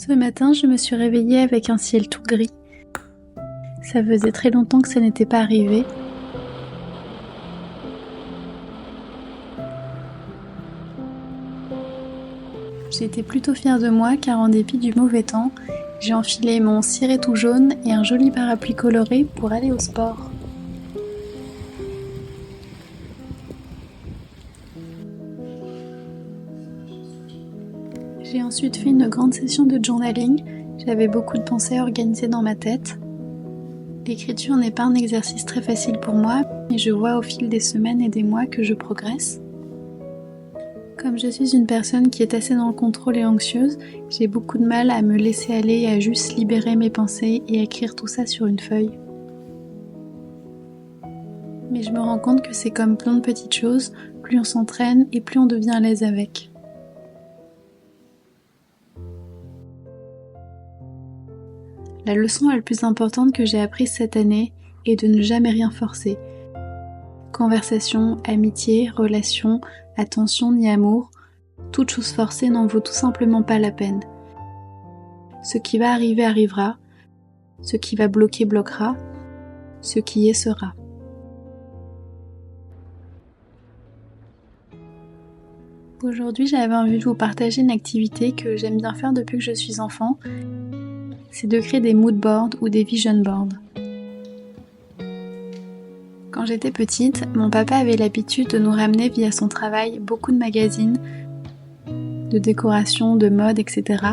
Ce matin, je me suis réveillée avec un ciel tout gris. Ça faisait très longtemps que ça n'était pas arrivé. J'étais plutôt fière de moi car en dépit du mauvais temps, j'ai enfilé mon ciré tout jaune et un joli parapluie coloré pour aller au sport. J'ai ensuite fait une grande session de journaling. J'avais beaucoup de pensées organisées dans ma tête. L'écriture n'est pas un exercice très facile pour moi, mais je vois au fil des semaines et des mois que je progresse. Comme je suis une personne qui est assez dans le contrôle et anxieuse, j'ai beaucoup de mal à me laisser aller et à juste libérer mes pensées et écrire tout ça sur une feuille. Mais je me rends compte que c'est comme plein de petites choses, plus on s'entraîne et plus on devient à l'aise avec. La leçon la plus importante que j'ai apprise cette année est de ne jamais rien forcer. Conversation, amitié, relation, attention ni amour, toute chose forcée n'en vaut tout simplement pas la peine. Ce qui va arriver arrivera, ce qui va bloquer bloquera, ce qui est sera. Aujourd'hui, j'avais envie de vous partager une activité que j'aime bien faire depuis que je suis enfant. C'est de créer des mood boards ou des vision boards. Quand j'étais petite, mon papa avait l'habitude de nous ramener via son travail beaucoup de magazines, de décoration, de mode, etc.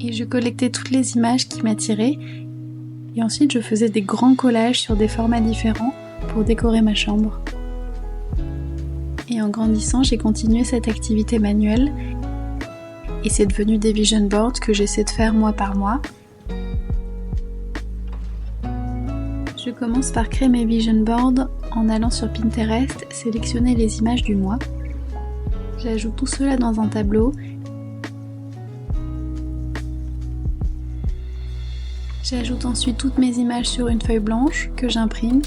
Et je collectais toutes les images qui m'attiraient et ensuite je faisais des grands collages sur des formats différents pour décorer ma chambre. Et en grandissant, j'ai continué cette activité manuelle et c'est devenu des vision boards que j'essaie de faire mois par mois. Je commence par créer mes vision boards en allant sur Pinterest, sélectionner les images du mois. J'ajoute tout cela dans un tableau. J'ajoute ensuite toutes mes images sur une feuille blanche que j'imprime.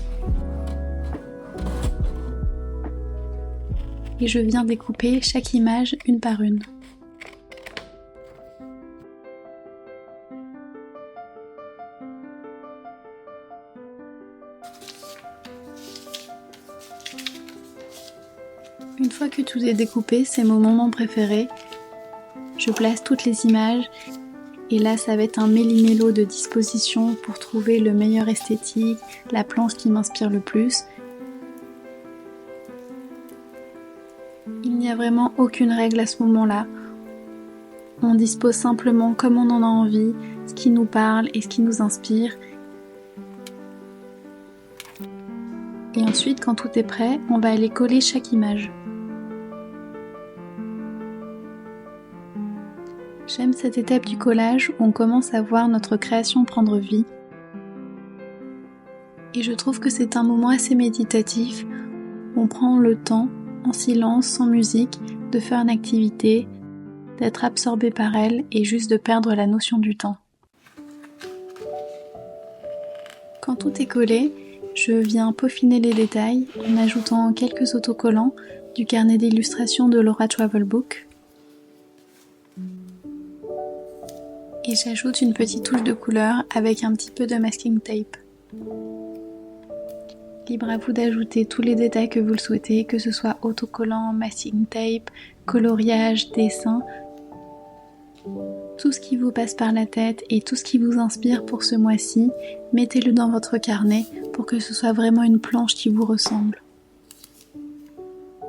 Et je viens découper chaque image une par une. Une fois que tout est découpé, c'est mon moment préféré. Je place toutes les images et là ça va être un méli-mélo de dispositions pour trouver le meilleur esthétique, la planche qui m'inspire le plus. Il n'y a vraiment aucune règle à ce moment-là. On dispose simplement comme on en a envie, ce qui nous parle et ce qui nous inspire. Et ensuite, quand tout est prêt, on va aller coller chaque image. J'aime cette étape du collage où on commence à voir notre création prendre vie. Et je trouve que c'est un moment assez méditatif. On prend le temps, en silence, sans musique, de faire une activité, d'être absorbé par elle et juste de perdre la notion du temps. Quand tout est collé, je viens peaufiner les détails en ajoutant quelques autocollants du carnet d'illustration de Laura Travel Book. Et j'ajoute une petite touche de couleur avec un petit peu de masking tape. Libre à vous d'ajouter tous les détails que vous le souhaitez, que ce soit autocollant, masking tape, coloriage, dessin. Tout ce qui vous passe par la tête et tout ce qui vous inspire pour ce mois-ci, mettez-le dans votre carnet pour que ce soit vraiment une planche qui vous ressemble.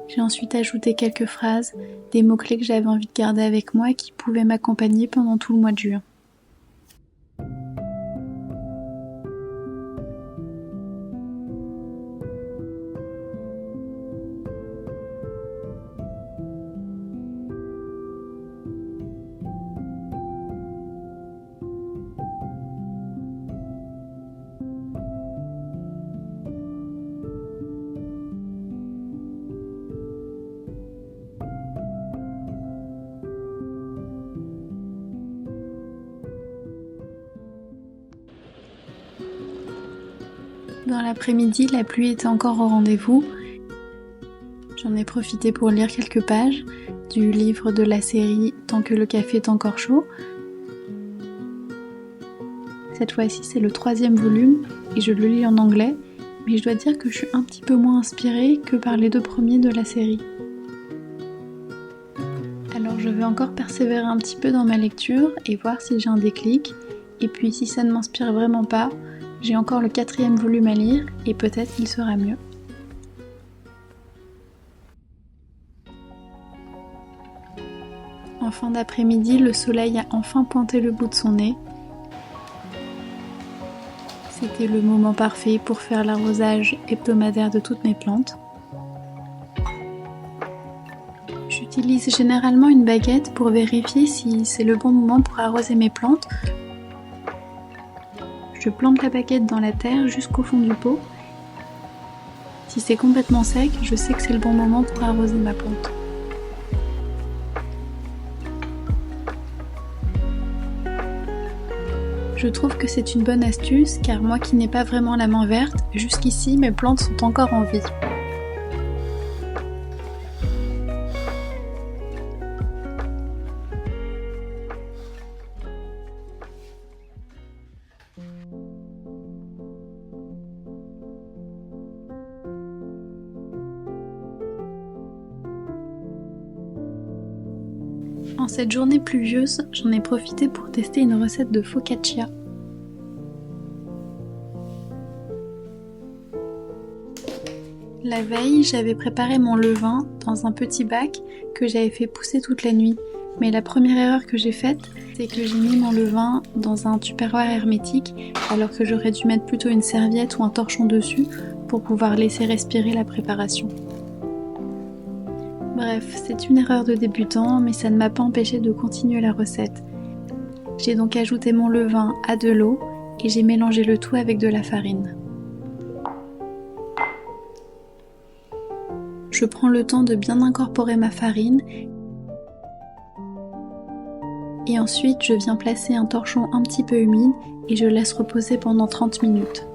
J'ai ensuite ajouté quelques phrases, des mots-clés que j'avais envie de garder avec moi et qui pouvaient m'accompagner pendant tout le mois de juin. Dans l'après-midi, la pluie était encore au rendez-vous. J'en ai profité pour lire quelques pages du livre de la série Tant que le café est encore chaud. Cette fois-ci c'est le 3e volume et je le lis en anglais, mais je dois dire que je suis un petit peu moins inspirée que par les 2 premiers de la série. Alors je vais encore persévérer un petit peu dans ma lecture et voir si j'ai un déclic, et puis si ça ne m'inspire vraiment pas, j'ai encore le 4e volume à lire et peut-être qu'il sera mieux. En fin d'après-midi, le soleil a enfin pointé le bout de son nez. C'était le moment parfait pour faire l'arrosage hebdomadaire de toutes mes plantes. J'utilise généralement une baguette pour vérifier si c'est le bon moment pour arroser mes plantes. Je plante la baguette dans la terre jusqu'au fond du pot. Si c'est complètement sec, je sais que c'est le bon moment pour arroser ma plante. Je trouve que c'est une bonne astuce car moi qui n'ai pas vraiment la main verte, jusqu'ici mes plantes sont encore en vie. En cette journée pluvieuse, j'en ai profité pour tester une recette de focaccia. La veille, j'avais préparé mon levain dans un petit bac que j'avais fait pousser toute la nuit. Mais la première erreur que j'ai faite, c'est que j'ai mis mon levain dans un tupperware hermétique alors que j'aurais dû mettre plutôt une serviette ou un torchon dessus pour pouvoir laisser respirer la préparation. Bref, c'est une erreur de débutant, mais ça ne m'a pas empêché de continuer la recette. J'ai donc ajouté mon levain à de l'eau et j'ai mélangé le tout avec de la farine. Je prends le temps de bien incorporer ma farine et ensuite je viens placer un torchon un petit peu humide et je laisse reposer pendant 30 minutes.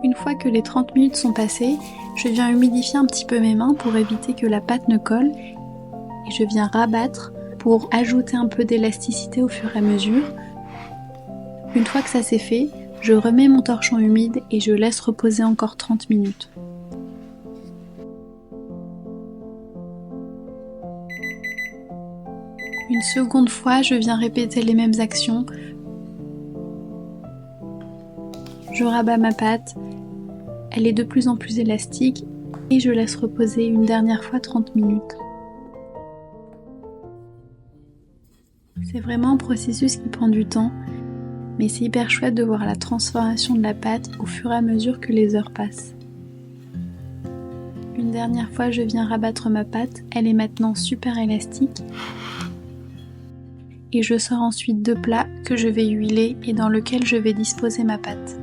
Une fois que les 30 minutes sont passées, je viens humidifier un petit peu mes mains pour éviter que la pâte ne colle et je viens rabattre pour ajouter un peu d'élasticité au fur et à mesure. Une fois que ça c'est fait, je remets mon torchon humide et je laisse reposer encore 30 minutes. Une seconde fois, je viens répéter les mêmes actions. Je rabats ma pâte, elle est de plus en plus élastique et je laisse reposer une dernière fois 30 minutes. C'est vraiment un processus qui prend du temps, mais c'est hyper chouette de voir la transformation de la pâte au fur et à mesure que les heures passent. Une dernière fois, je viens rabattre ma pâte, elle est maintenant super élastique. Et je sors ensuite 2 plats que je vais huiler et dans lesquels je vais disposer ma pâte.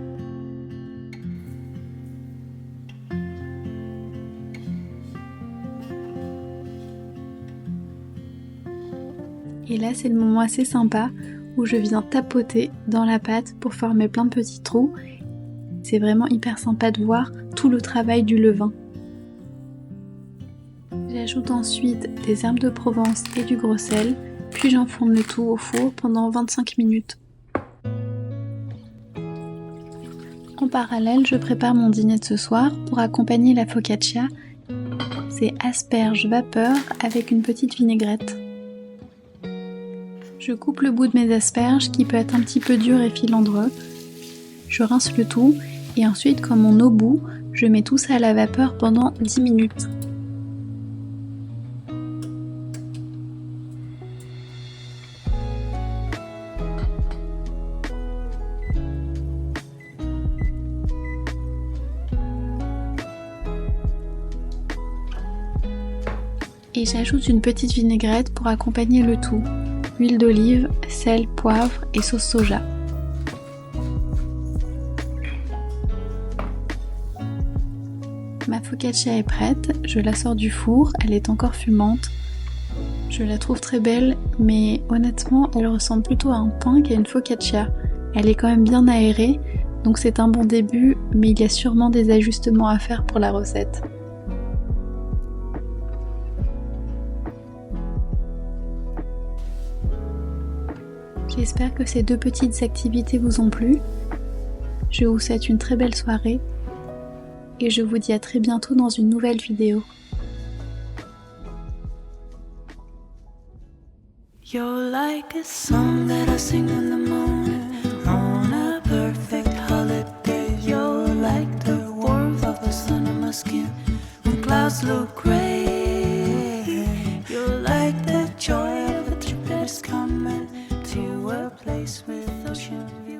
Et là, c'est le moment assez sympa où je viens tapoter dans la pâte pour former plein de petits trous. C'est vraiment hyper sympa de voir tout le travail du levain. J'ajoute ensuite des herbes de Provence et du gros sel, puis j'enfourne le tout au four pendant 25 minutes. En parallèle, je prépare mon dîner de ce soir pour accompagner la focaccia. C'est asperges vapeur avec une petite vinaigrette. Je coupe le bout de mes asperges qui peut être un petit peu dur et filandreux. Je rince le tout et ensuite, comme on au bout, je mets tout ça à la vapeur pendant 10 minutes. Et j'ajoute une petite vinaigrette pour accompagner le tout. Huile d'olive, sel, poivre et sauce soja. Ma focaccia est prête, je la sors du four, elle est encore fumante. Je la trouve très belle, mais honnêtement, elle ressemble plutôt à un pain qu'à une focaccia. Elle est quand même bien aérée, donc c'est un bon début, mais il y a sûrement des ajustements à faire pour la recette. J'espère que ces 2 petites activités vous ont plu. Je vous souhaite une très belle soirée et je vous dis à très bientôt dans une nouvelle vidéo. You're like a song that I sing in the morning on a perfect holiday. You're like the warmth of the sun on my skin when clouds look gray. You're like the joy of a trip that is coming to a place with ocean view.